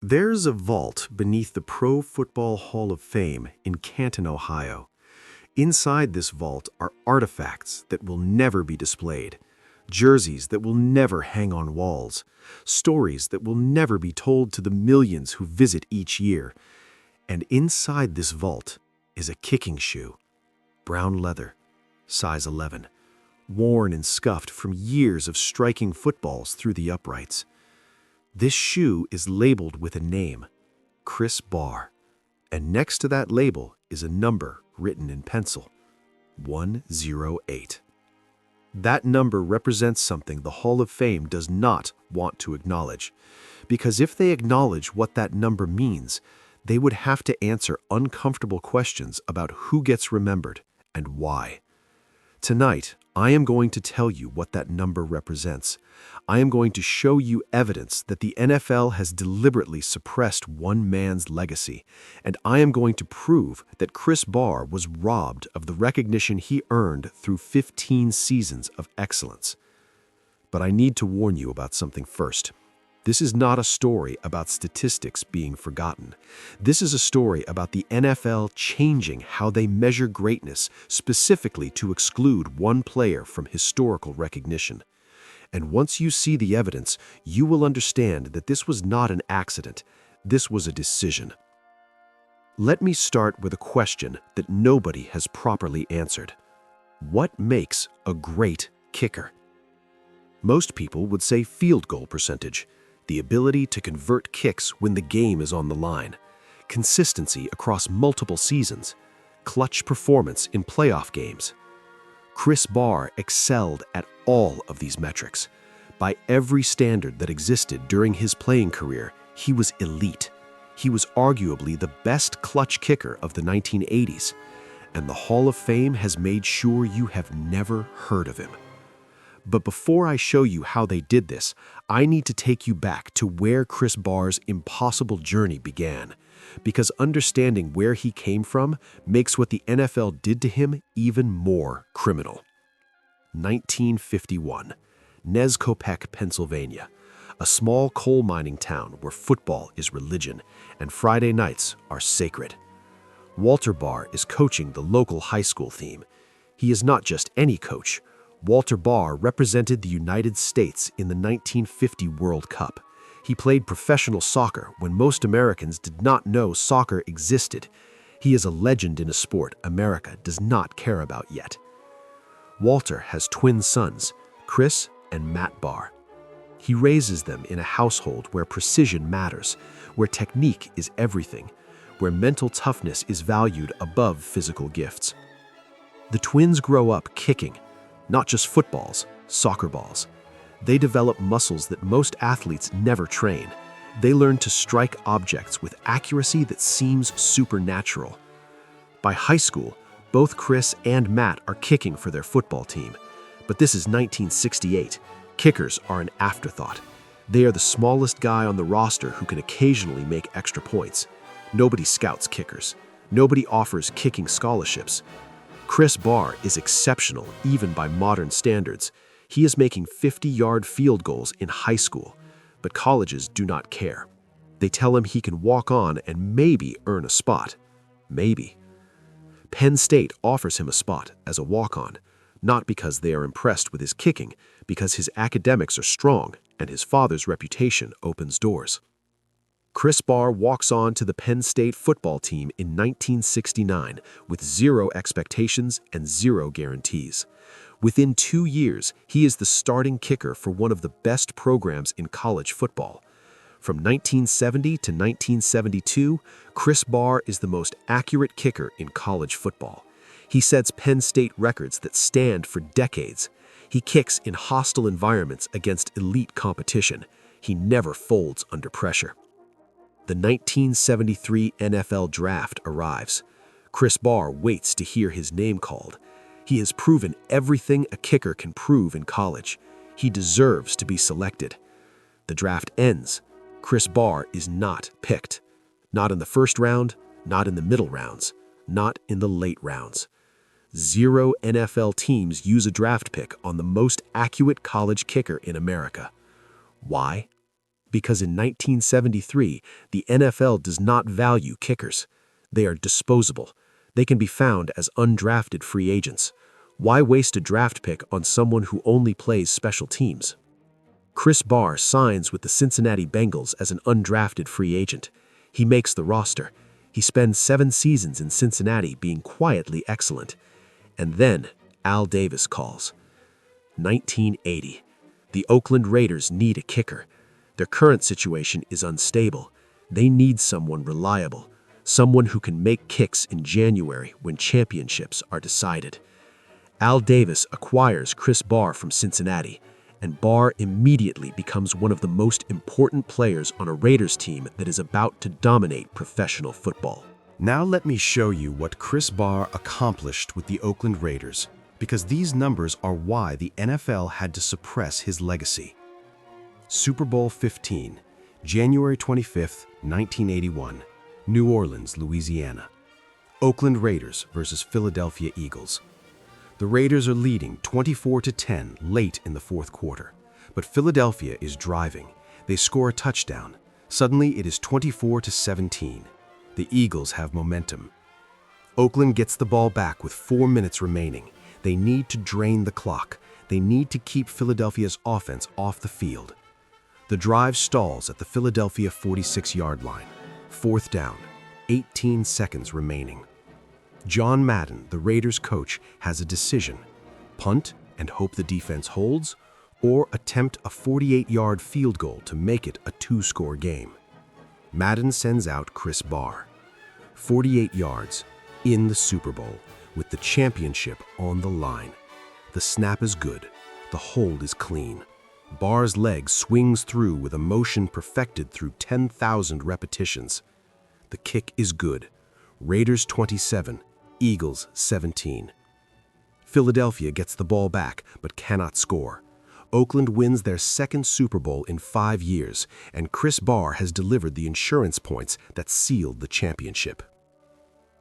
There's a vault beneath the Pro Football Hall of Fame in Canton, Ohio. Inside this vault are artifacts that will never be displayed, jerseys that will never hang on walls, stories that will never be told to the millions who visit each year. And inside this vault is a kicking shoe, brown leather, size 11, worn and scuffed from years of striking footballs through the uprights. This shoe is labeled with a name, Chris Bahr, and next to that label is a number written in pencil, 108. That number represents something the Hall of Fame does not want to acknowledge, because if they acknowledge what that number means, they would have to answer uncomfortable questions about who gets remembered and why. Tonight, I am going to tell you what that number represents. I am going to show you evidence that the NFL has deliberately suppressed one man's legacy, and I am going to prove that Chris Bahr was robbed of the recognition he earned through 15 seasons of excellence. But I need to warn you about something first. This is not a story about statistics being forgotten. This is a story about the NFL changing how they measure greatness, specifically to exclude one player from historical recognition. And once you see the evidence, you will understand that this was not an accident. This was a decision. Let me start with a question that nobody has properly answered. What makes a great kicker? Most people would say field goal percentage, the ability to convert kicks when the game is on the line, consistency across multiple seasons, clutch performance in playoff games. Chris Bahr excelled at all of these metrics. By every standard that existed during his playing career, he was elite. He was arguably the best clutch kicker of the 1980s, and the Hall of Fame has made sure you have never heard of him. But before I show you how they did this, I need to take you back to where Chris Bahr's impossible journey began, because understanding where he came from makes what the NFL did to him even more criminal. 1951, Nezkopek, Pennsylvania, a small coal mining town where football is religion and Friday nights are sacred. Walter Bahr is coaching the local high school team. He is not just any coach. Walter Bahr represented the United States in the 1950 World Cup. He played professional soccer when most Americans did not know soccer existed. He is a legend in a sport America does not care about yet. Walter has twin sons, Chris and Matt Bahr. He raises them in a household where precision matters, where technique is everything, where mental toughness is valued above physical gifts. The twins grow up kicking, not just footballs, soccer balls. They develop muscles that most athletes never train. They learn to strike objects with accuracy that seems supernatural. By high school, both Chris and Matt are kicking for their football team. But this is 1968. Kickers are an afterthought. They are the smallest guy on the roster who can occasionally make extra points. Nobody scouts kickers. Nobody offers kicking scholarships. Chris Bahr is exceptional even by modern standards. He is making 50-yard field goals in high school, but colleges do not care. They tell him he can walk on and maybe earn a spot. Maybe. Penn State offers him a spot as a walk-on, not because they are impressed with his kicking, because his academics are strong and his father's reputation opens doors. Chris Bahr walks on to the Penn State football team in 1969 with zero expectations and zero guarantees. Within 2 years, he is the starting kicker for one of the best programs in college football. From 1970 to 1972, Chris Bahr is the most accurate kicker in college football. He sets Penn State records that stand for decades. He kicks in hostile environments against elite competition. He never folds under pressure. The 1973 NFL Draft arrives. Chris Bahr waits to hear his name called. He has proven everything a kicker can prove in college. He deserves to be selected. The draft ends. Chris Bahr is not picked. Not in the first round, not in the middle rounds, not in the late rounds. 0 NFL teams use a draft pick on the most accurate college kicker in America. Why? Because in 1973, the NFL does not value kickers. They are disposable. They can be found as undrafted free agents. Why waste a draft pick on someone who only plays special teams? Chris Bahr signs with the Cincinnati Bengals as an undrafted free agent. He makes the roster. He spends 7 seasons in Cincinnati being quietly excellent. And then Al Davis calls. 1980. The Oakland Raiders need a kicker. Their current situation is unstable. They need someone reliable, someone who can make kicks in January when championships are decided. Al Davis acquires Chris Bahr from Cincinnati, and Bahr immediately becomes one of the most important players on a Raiders team that is about to dominate professional football. Now let me show you what Chris Bahr accomplished with the Oakland Raiders, because these numbers are why the NFL had to suppress his legacy. Super Bowl 15, January 25, 1981, New Orleans, Louisiana. Oakland Raiders versus Philadelphia Eagles. The Raiders are leading 24-10 late in the fourth quarter, but Philadelphia is driving. They score a touchdown. Suddenly it is 24-17. The Eagles have momentum. Oakland gets the ball back with 4 minutes remaining. They need to drain the clock. They need to keep Philadelphia's offense off the field. The drive stalls at the Philadelphia 46-yard line. Fourth down, 18 seconds remaining. John Madden, the Raiders coach, has a decision: punt and hope the defense holds, or attempt a 48-yard field goal to make it a 2-score game. Madden sends out Chris Bahr. 48 yards, in the Super Bowl, with the championship on the line. The snap is good. The hold is clean. Bahr's leg swings through with a motion perfected through 10,000 repetitions. The kick is good. Raiders 27, Eagles 17. Philadelphia gets the ball back but cannot score. Oakland wins their second Super Bowl in 5 years, and Chris Bahr has delivered the insurance points that sealed the championship.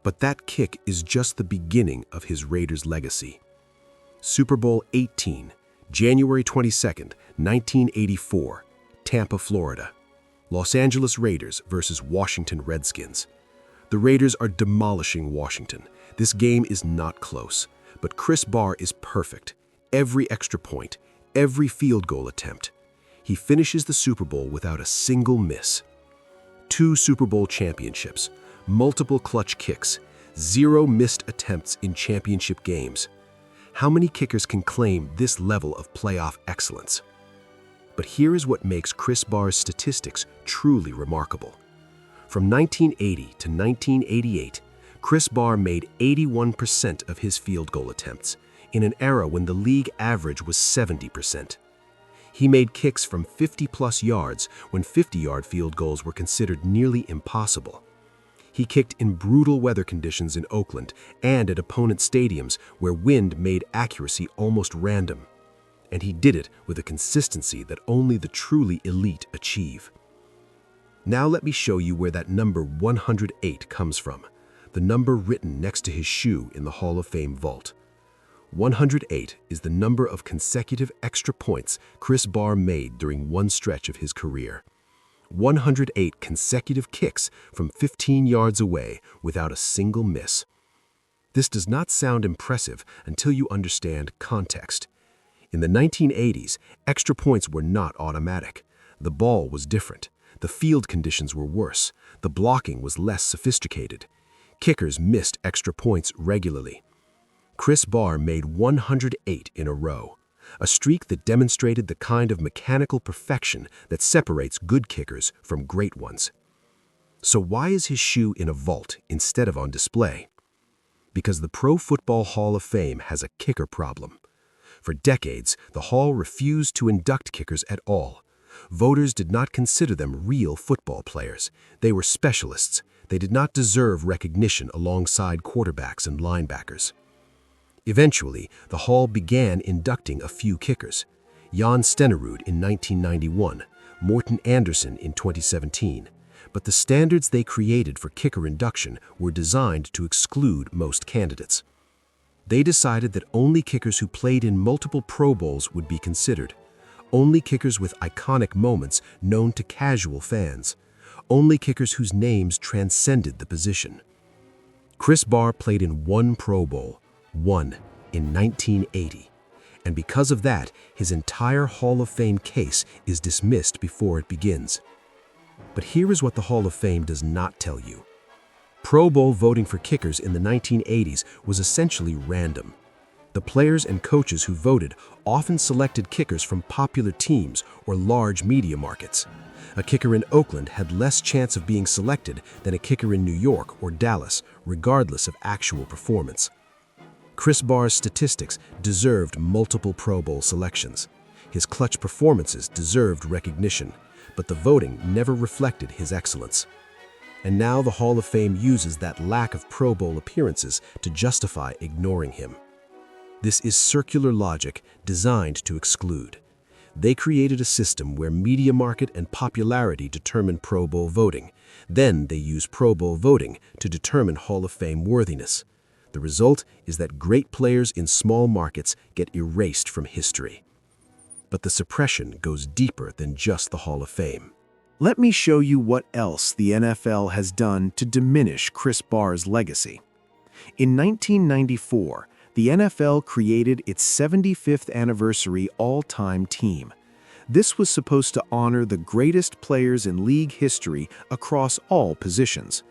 But that kick is just the beginning of his Raiders' legacy. Super Bowl 18, January 22, 1984, Tampa, Florida. Los Angeles Raiders versus Washington Redskins. The Raiders are demolishing Washington. This game is not close, but Chris Bahr is perfect. Every extra point, every field goal attempt. He finishes the Super Bowl without a single miss. 2 Super Bowl championships, multiple clutch kicks, 0 missed attempts in championship games. How many kickers can claim this level of playoff excellence? But here is what makes Chris Bahr's statistics truly remarkable. From 1980 to 1988, Chris Bahr made 81% of his field goal attempts, in an era when the league average was 70%. He made kicks from 50-plus yards when 50-yard field goals were considered nearly impossible. He kicked in brutal weather conditions in Oakland and at opponent stadiums where wind made accuracy almost random. And he did it with a consistency that only the truly elite achieve. Now let me show you where that number 108 comes from, the number written next to his shoe in the Hall of Fame vault. 108 is the number of consecutive extra points Chris Bahr made during one stretch of his career. 108 consecutive kicks from 15 yards away without a single miss. This does not sound impressive until you understand context. In the 1980s, extra points were not automatic. The ball was different. The field conditions were worse. The blocking was less sophisticated. Kickers missed extra points regularly. Chris Bahr made 108 in a row, a streak that demonstrated the kind of mechanical perfection that separates good kickers from great ones. So why is his shoe in a vault instead of on display? Because the Pro Football Hall of Fame has a kicker problem. For decades, the Hall refused to induct kickers at all. Voters did not consider them real football players. They were specialists. They did not deserve recognition alongside quarterbacks and linebackers. Eventually, the Hall began inducting a few kickers. Jan Stenerud in 1991, Morten Andersen in 2017. But the standards they created for kicker induction were designed to exclude most candidates. They decided that only kickers who played in multiple Pro Bowls would be considered. only kickers with iconic moments known to casual fans, only kickers whose names transcended the position. Chris Bahr played in one Pro Bowl, one in 1980, and because of that, his entire Hall of Fame case is dismissed before it begins. But here is what the Hall of Fame does not tell you. Pro Bowl voting for kickers in the 1980s was essentially random. The players and coaches who voted often selected kickers from popular teams or large media markets. A kicker in Oakland had less chance of being selected than a kicker in New York or Dallas, regardless of actual performance. Chris Bahr's statistics deserved multiple Pro Bowl selections. His clutch performances deserved recognition, but the voting never reflected his excellence. And now the Hall of Fame uses that lack of Pro Bowl appearances to justify ignoring him. This is circular logic designed to exclude. They created a system where media market and popularity determine Pro Bowl voting. Then they use Pro Bowl voting to determine Hall of Fame worthiness. The result is that great players in small markets get erased from history. But the suppression goes deeper than just the Hall of Fame. Let me show you what else the NFL has done to diminish Chris Bahr's legacy. In 1994, the NFL created its 75th anniversary all-time team. This was supposed to honor the greatest players in league history across all positions.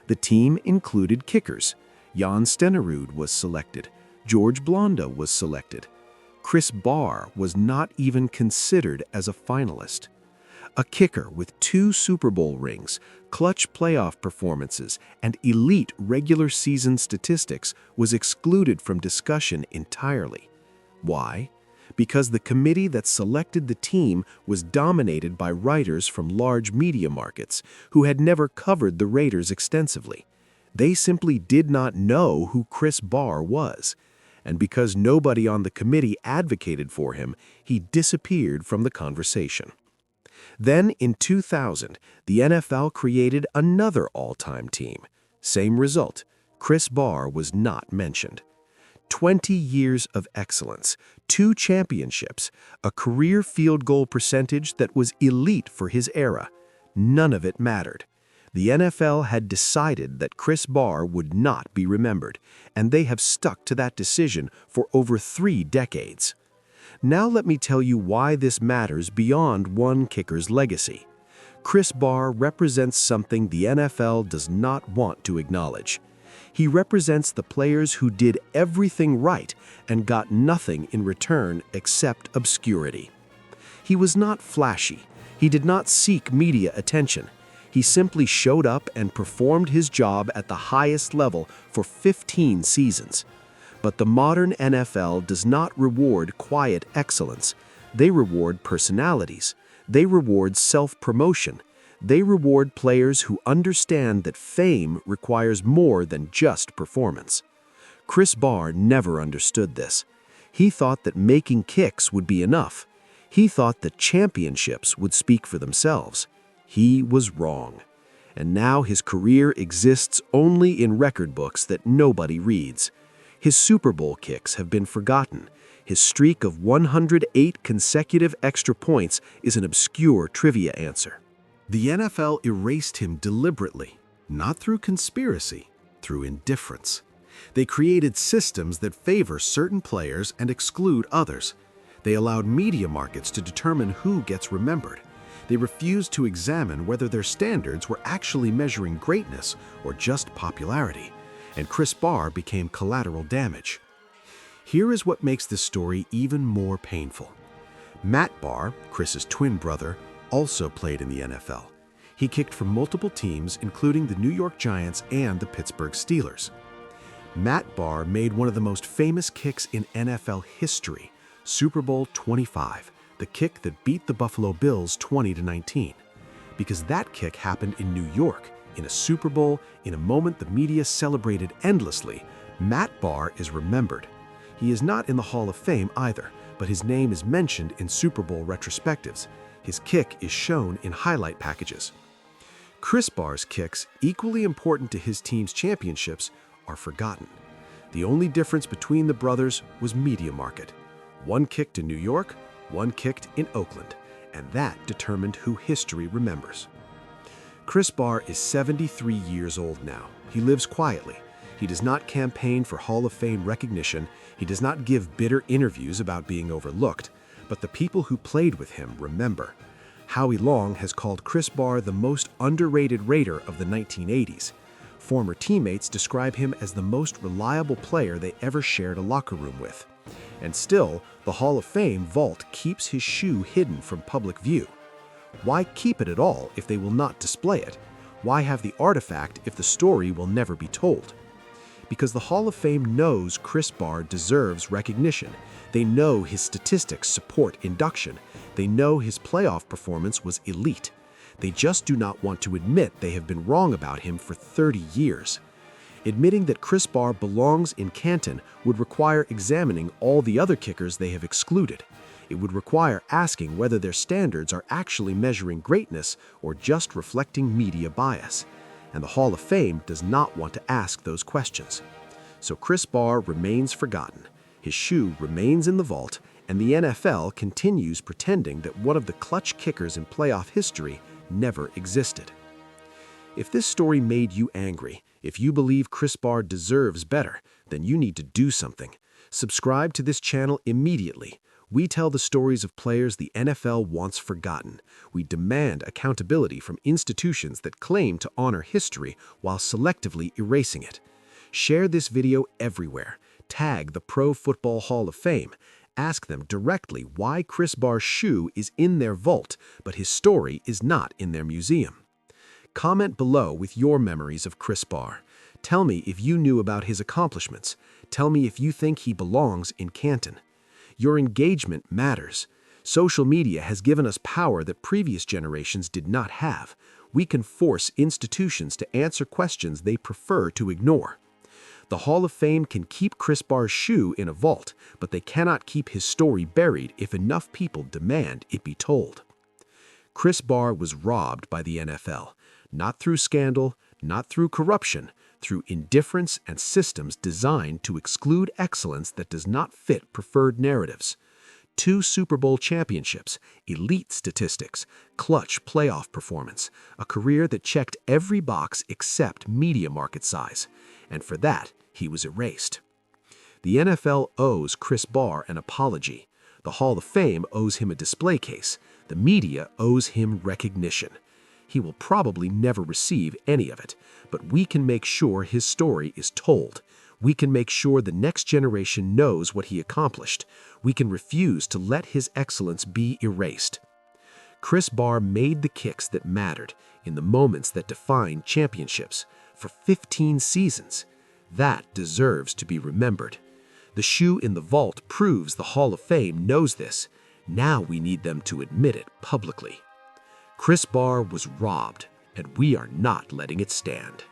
The team included kickers. Jan Stenerud was selected. George Blanda was selected. Chris Bahr was not even considered as a finalist. A kicker with 2 Super Bowl rings, clutch playoff performances, and elite regular season statistics was excluded from discussion entirely. Why? Because the committee that selected the team was dominated by writers from large media markets who had never covered the Raiders extensively. They simply did not know who Chris Bahr was. And because nobody on the committee advocated for him, he disappeared from the conversation. Then, in 2000, the NFL created another all-time team. Same result. Chris Bahr was not mentioned. 20 years of excellence, 2 championships, a career field goal percentage that was elite for his era. None of it mattered. The NFL had decided that Chris Bahr would not be remembered, and they have stuck to that decision for over 3 decades. Now let me tell you why this matters beyond one kicker's legacy. Chris Bahr represents something the NFL does not want to acknowledge. He represents the players who did everything right and got nothing in return except obscurity. He was not flashy. He did not seek media attention. He simply showed up and performed his job at the highest level for 15 seasons. But the modern NFL does not reward quiet excellence. They reward personalities. They reward self-promotion. They reward players who understand that fame requires more than just performance. Chris Bahr never understood this. He thought that making kicks would be enough. He thought that championships would speak for themselves. He was wrong. And now his career exists only in record books that nobody reads. His Super Bowl kicks have been forgotten. His streak of 108 consecutive extra points is an obscure trivia answer. The NFL erased him deliberately, not through conspiracy, through indifference. They created systems that favor certain players and exclude others. They allowed media markets to determine who gets remembered. They refused to examine whether their standards were actually measuring greatness or just popularity. And Chris Bahr became collateral damage. Here is what makes this story even more painful. Matt Bahr, Chris's twin brother, also played in the NFL. He kicked for multiple teams, including the New York Giants and the Pittsburgh Steelers. Matt Bahr made one of the most famous kicks in NFL history, Super Bowl 25, the kick that beat the Buffalo Bills 20-19. Because that kick happened in New York, in a Super Bowl, in a moment the media celebrated endlessly, Matt Bahr is remembered. He is not in the Hall of Fame either, but his name is mentioned in Super Bowl retrospectives. His kick is shown in highlight packages. Chris Bahr's kicks, equally important to his team's championships, are forgotten. The only difference between the brothers was media market. One kicked in New York, one kicked in Oakland, and that determined who history remembers. Chris Bahr is 73 years old now. He lives quietly. He does not campaign for Hall of Fame recognition. He does not give bitter interviews about being overlooked. But the people who played with him remember. Howie Long has called Chris Bahr the most underrated Raider of the 1980s. Former teammates describe him as the most reliable player they ever shared a locker room with. And still, the Hall of Fame vault keeps his shoe hidden from public view. Why keep it at all if they will not display it? Why have the artifact if the story will never be told? Because the Hall of Fame knows Chris Bahr deserves recognition. They know his statistics support induction. They know his playoff performance was elite. They just do not want to admit they have been wrong about him for 30 years. Admitting that Chris Bahr belongs in Canton would require examining all the other kickers they have excluded. It would require asking whether their standards are actually measuring greatness or just reflecting media bias. And the Hall of Fame does not want to ask those questions. So Chris Bahr remains forgotten. His shoe remains in the vault, and the NFL continues pretending that one of the clutch kickers in playoff history never existed. If this story made you angry, if you believe Chris Bahr deserves better, then you need to do something. Subscribe to this channel immediately. We tell the stories of players the NFL wants forgotten. We demand accountability from institutions that claim to honor history while selectively erasing it. Share this video everywhere. Tag the Pro Football Hall of Fame. Ask them directly why Chris Bahr's shoe is in their vault, but his story is not in their museum. Comment below with your memories of Chris Bahr. Tell me if you knew about his accomplishments. Tell me if you think he belongs in Canton. Your engagement matters. Social media has given us power that previous generations did not have. We can force institutions to answer questions they prefer to ignore. The Hall of Fame can keep Chris Bahr's shoe in a vault, but they cannot keep his story buried if enough people demand it be told. Chris Bahr was robbed by the NFL, not through scandal, not through corruption, through indifference and systems designed to exclude excellence that does not fit preferred narratives. 2 Super Bowl championships, elite statistics, clutch playoff performance, a career that checked every box except media market size. And for that, he was erased. The NFL owes Chris Bahr an apology. The Hall of Fame owes him a display case. The media owes him recognition. He will probably never receive any of it, but we can make sure his story is told. We can make sure the next generation knows what he accomplished. We can refuse to let his excellence be erased. Chris Bahr made the kicks that mattered in the moments that defined championships for 15 seasons. That deserves to be remembered. The shoe in the vault proves the Hall of Fame knows this. Now we need them to admit it publicly. Chris Bahr was robbed, and we are not letting it stand.